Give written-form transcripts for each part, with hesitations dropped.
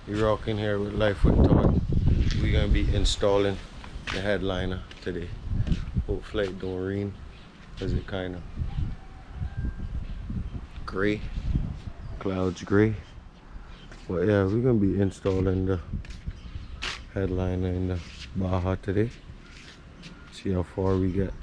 You're rocking here with Life with Todd. We're gonna be installing the headliner today. Hopefully it don't rain, cause it kind of gray, clouds gray. But yeah, we're gonna be installing the headliner in the Baja today. See how far we get.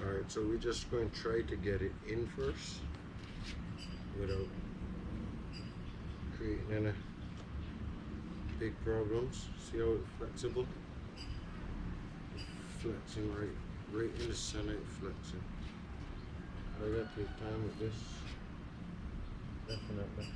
Alright, so we're just going to try to get it in first without creating any big problems. See how it's flexible? Flexing right in the center, flexing. I gotta take time with this. Definitely.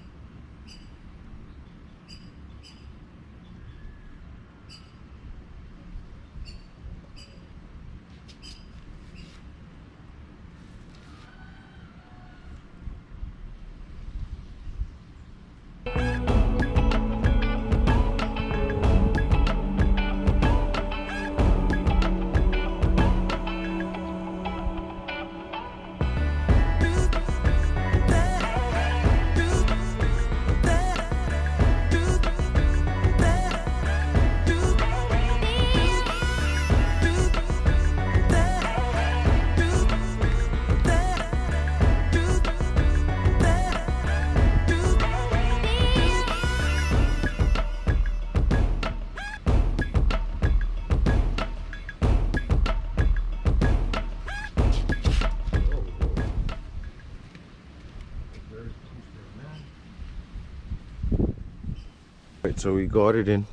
Right, so we got it in.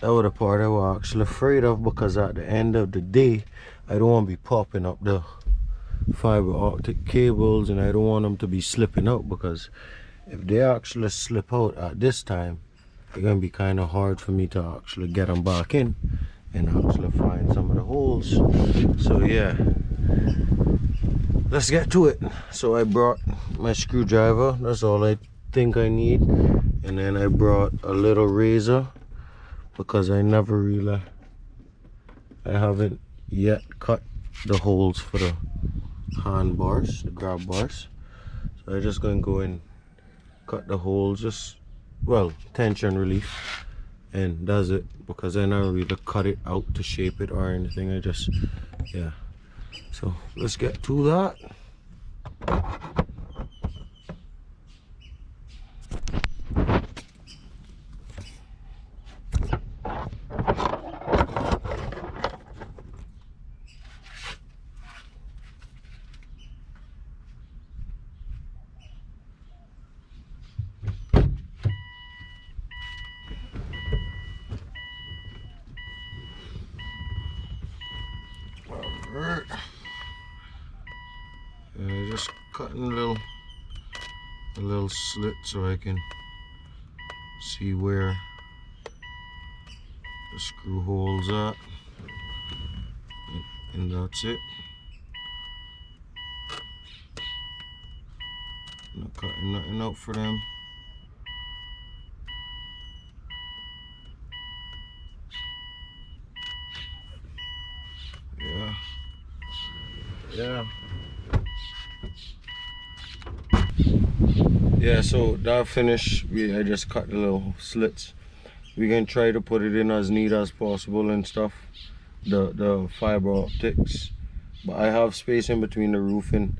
That was the part I was actually afraid of, because at the end of the day I don't want to be popping up the fiber optic cables, and I don't want them to be slipping out, because if they actually slip out at this time, it's gonna be kind of hard for me to actually get them back in and actually find some of the holes. So yeah, let's get to it. So I brought my screwdriver, that's all I think I need, and then I brought a little razor, because I haven't yet cut the holes for the handbars, the grab bars. So I'm just gonna go and cut the holes, just, well, tension relief, and that's it, because I never really cut it out to shape it or anything. I just, yeah. So let's get to that. Alright. Just cutting a little slit so I can see where the screw holes at, and that's it. Not cutting nothing out for them. Yeah, so that finished. I just cut the little slits. We're gonna try to put it in as neat as possible and stuff, the fiber optics, but I have space in between the roof and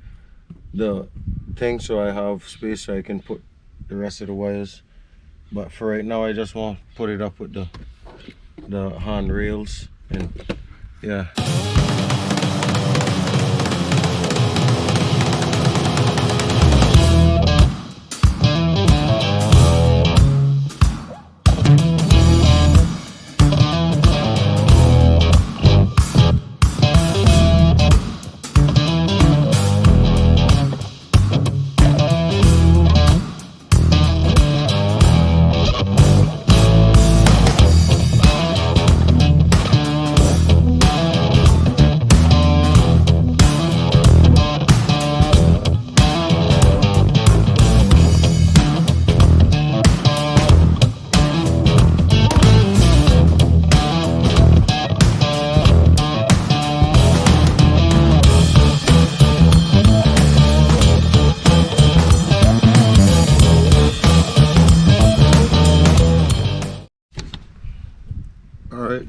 the thing, so I have space so I can put the rest of the wires. But for right now, I just want to put it up with the handrails, and yeah.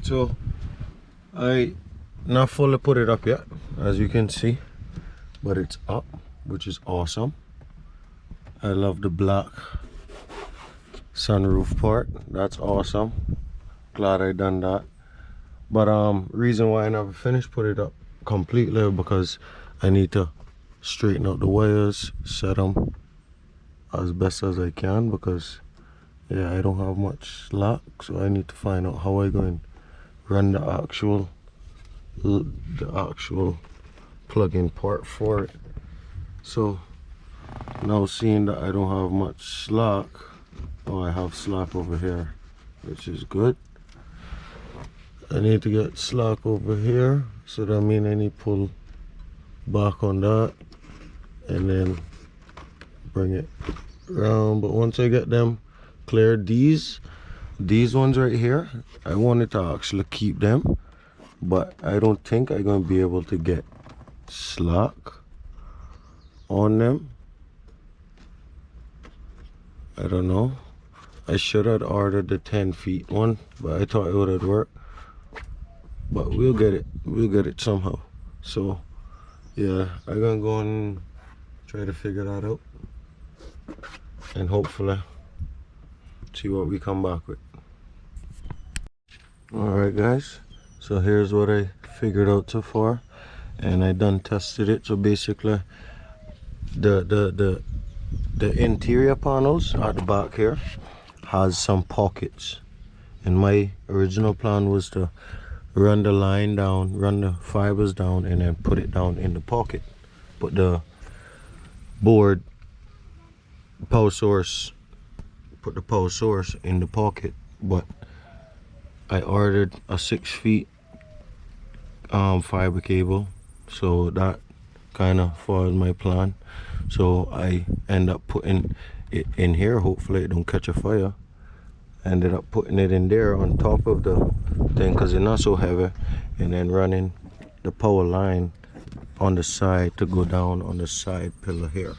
So I not fully put it up yet, as you can see, but it's up, which is awesome. I love the black sunroof part. That's awesome. Glad I done that. But reason why I never finished put it up completely because I need to straighten out the wires, set them as best as I can, because yeah, I don't have much slack, so I need to find out how I going to run the actual plug-in part for it. So now seeing that I don't have much slack, oh, I have slack over here, which is good. I need to get slack over here, so that means I need to pull back on that and then bring it around. But once I get them cleared, these ones right here, I wanted to actually keep them, but I don't think I'm gonna be able to get slack on them. I don't know. I should have ordered the 10 feet one, but I thought it would have worked. But we'll get it somehow. So yeah, I'm gonna go and try to figure that out, and hopefully see what we come back with. Alright guys, so here's what I figured out so far, and I done tested it. So basically the interior panels at the back here has some pockets, and my original plan was to run the line down, run the fibers down, and then put it down in the pocket. Put the board power source, put the power source in the pocket. But I ordered a 6 feet fiber cable, so that kind of foiled my plan. So I end up putting it in here. Hopefully it don't catch a fire. Ended up putting it in there on top of the thing because it's not so heavy, and then running the power line on the side to go down on the side pillar here,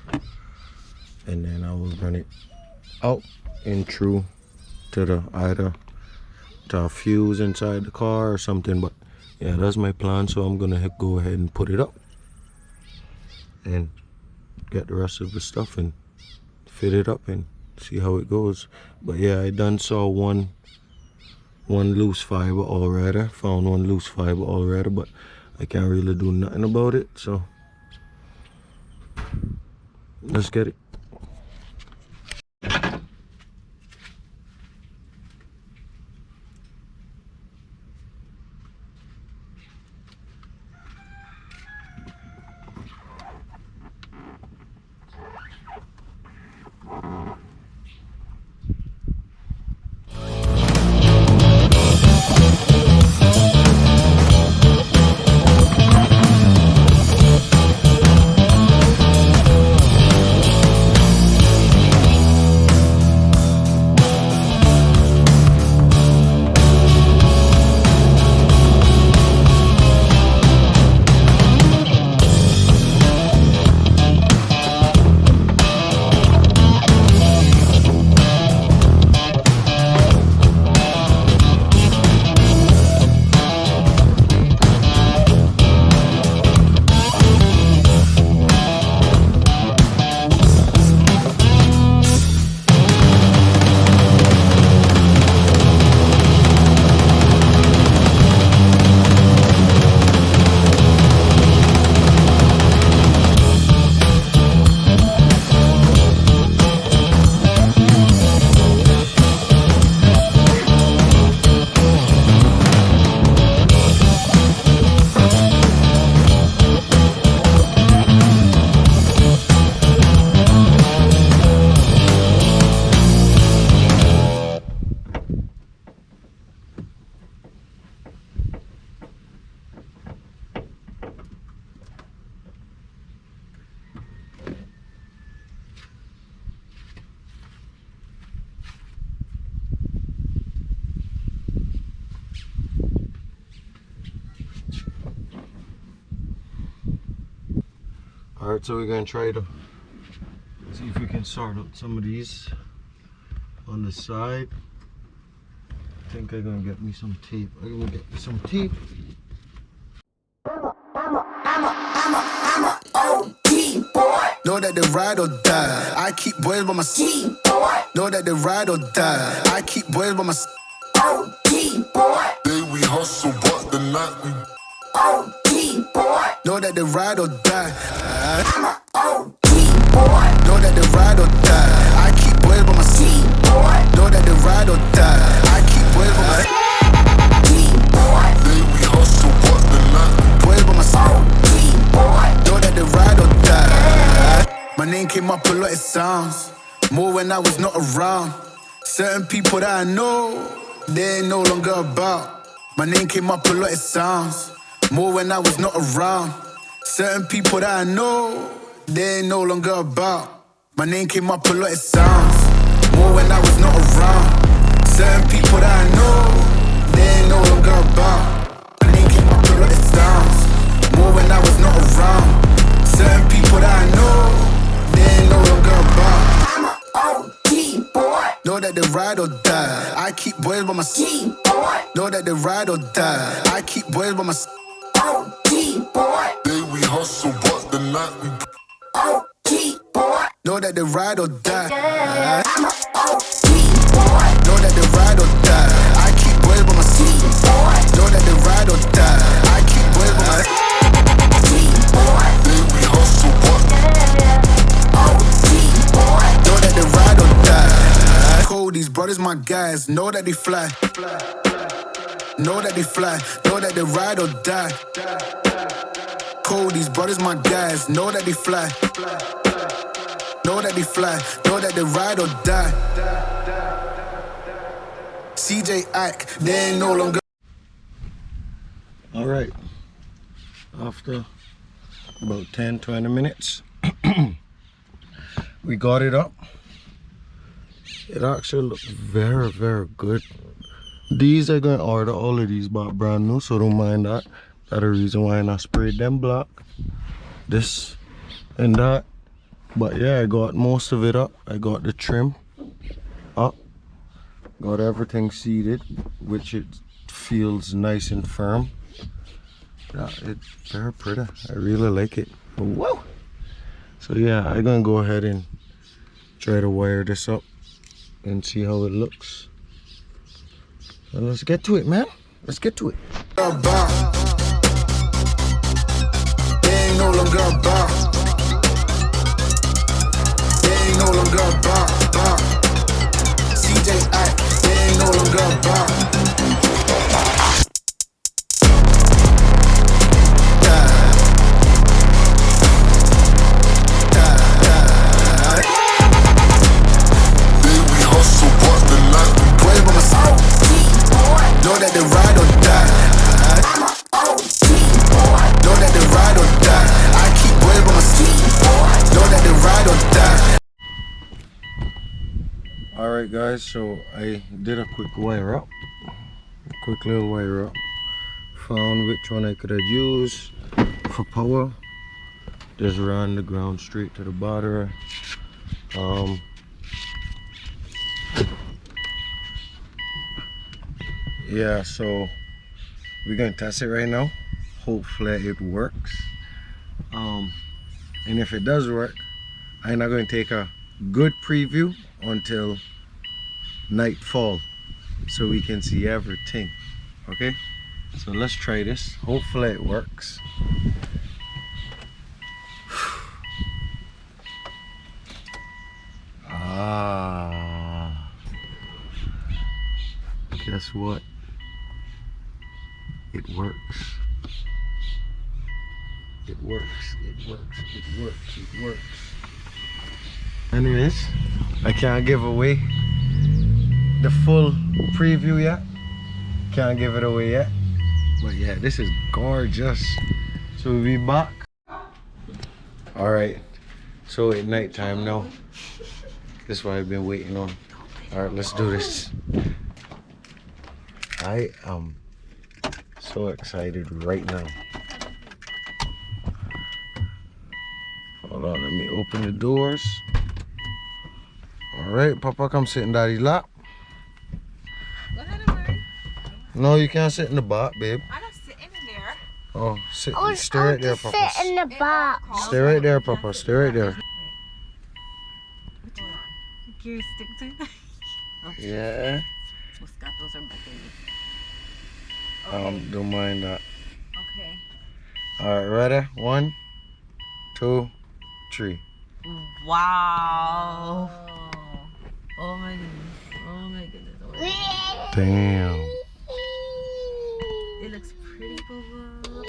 and then I will run it out and through to the either to a fuse inside the car or something. But yeah, that's my plan. So I'm gonna go ahead and put it up and get the rest of the stuff and fit it up and see how it goes. But yeah, I done saw one loose fiber already, found one loose fiber already, but I can't really do nothing about it. So let's get it. Alright, so we're going to try to see if we can sort out some of these on the side. think I'm gonna get me some tape. I'm gonna get me some tape. I'm a OG boy. Know that they ride or die. I keep boys by my side. Know that they ride or die. I keep boys by my side. OG boy. Day we hustle, but the night we OG boy. Know that they ride or die. I'm a OG boy. Know that they ride or die. I keep boys by my side. Know that they ride or die. I keep boys by my side. Day we hustle, but the night we boys by my side. Know that they ride or die. My name came up a lot of sounds. More when I was not around. Certain people that I know, they ain't no longer about. My name came up a lot of sounds. More when I was not around. Certain people that I know, they ain't no longer about. My name came up a lot of sounds. More when I was not around. Certain people that I know, they ain't no longer about. My name came up a lot of sounds. More when I was not around. Certain people that I know, they ain't no longer about. I'm a OG boy. Know that they ride or die. I keep boys by my side. Know that they ride or die. I keep boys by my side. OG boy. Day we hustle, but the night we OG boy. Know that they ride or die. I'm a OG boy. Know that they ride or die. I keep boys by my side. Know that they ride or die. I keep boys by my side. Day we hustle, but OG boy. Know that they ride or die. Cold, these brothers my guys. Know that they fly. Know that they fly. Know that they ride or die. Cold, these brothers my guys. Know that they fly. Know that they fly. Know that they ride or die. CJ Ike, they ain't no longer. Alright. After about 10-20 minutes, we got it up. It actually looks very, very good. These are going to order all of these back brand new, so don't mind that. That's the reason why I not sprayed them black. This and that. But yeah, I got most of it up. I got the trim up. Got everything seated, which it feels nice and firm. Yeah, it's very pretty. I really like it. Whoa! So yeah, I'm gonna go ahead and try to wire this up and see how it looks. So let's get to it, man. Let's get to it. They ain't no longer about. They ain't no longer about. CJ Ike, they ain't no longer about. Know that they ride or die. I'm a OG boy. Know that they ride or die. I keep boys by my side. Know that they ride or die. Alright guys, so I did a quick wire up. A quick little wire up. Found which one I could have used for power. Just ran the ground straight to the battery. Yeah, so we're gonna test it right now. Hopefully it works. And if it does work, I'm not going to take a good preview until nightfall so we can see everything. Okay, so let's try this. Hopefully it works. Guess what? It works. It works. It works. It works. It works. Anyways, I can't give away the full preview yet. Can't give it away yet. But yeah, this is gorgeous. So we'll be back. Alright. So it's night time now. This is what I've been waiting on. Alright, let's do this. I am so excited right now. Hold on, let me open the doors. All right, Papa, come sit in Daddy's lap. Go ahead, Amari. No, you can't sit in the back, babe. I'm not sitting in there. Oh, stay right there, Papa. Sit in the box. Stay right there, Papa. Stay right there. Gears stick to it. Yeah. Moscatos are back in. Don't mind that. Okay. All right, ready? 1, 2, 3. Wow. Oh my goodness. Oh my goodness. Oh my goodness. Damn. It looks pretty, Bubba.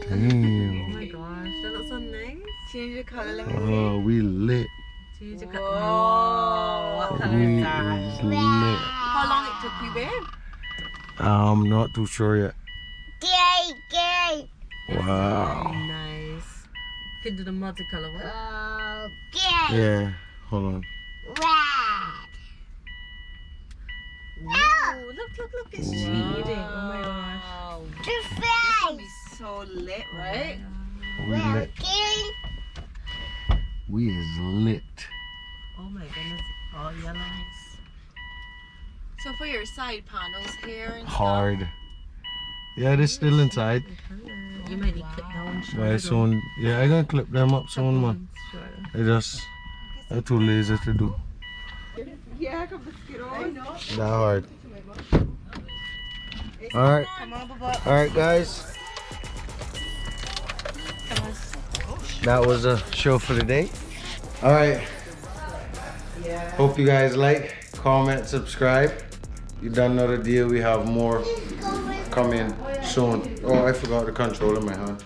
Damn. Oh my gosh. That looks so nice. Change the color. Let me Oh, we lit. see. Change the color. Whoa. What color We is that? is lit. How long it took you, babe? I'm not too sure yet. Gay. Wow. Nice. You can do the multicolor one. Gay. Yeah. Hold on. Red. Ooh, look, it's cheating. Oh my gosh. The It's gonna be face. so lit, right? We lit. Gay. We is lit. Oh my goodness. All yellow. So for your side panels here and Hard. Yeah, they're still inside. you might need clip down. But soon, yeah, I'm gonna clip them up soon, man. I'm too lazy to do. Yeah, come let's get on. That hard. Alright. Come on, Bubba. Alright, guys. That was a show for today. Alright. Hope you guys like, comment, subscribe. You done know the deal. We have more coming soon. Oh, I forgot the control in my hand.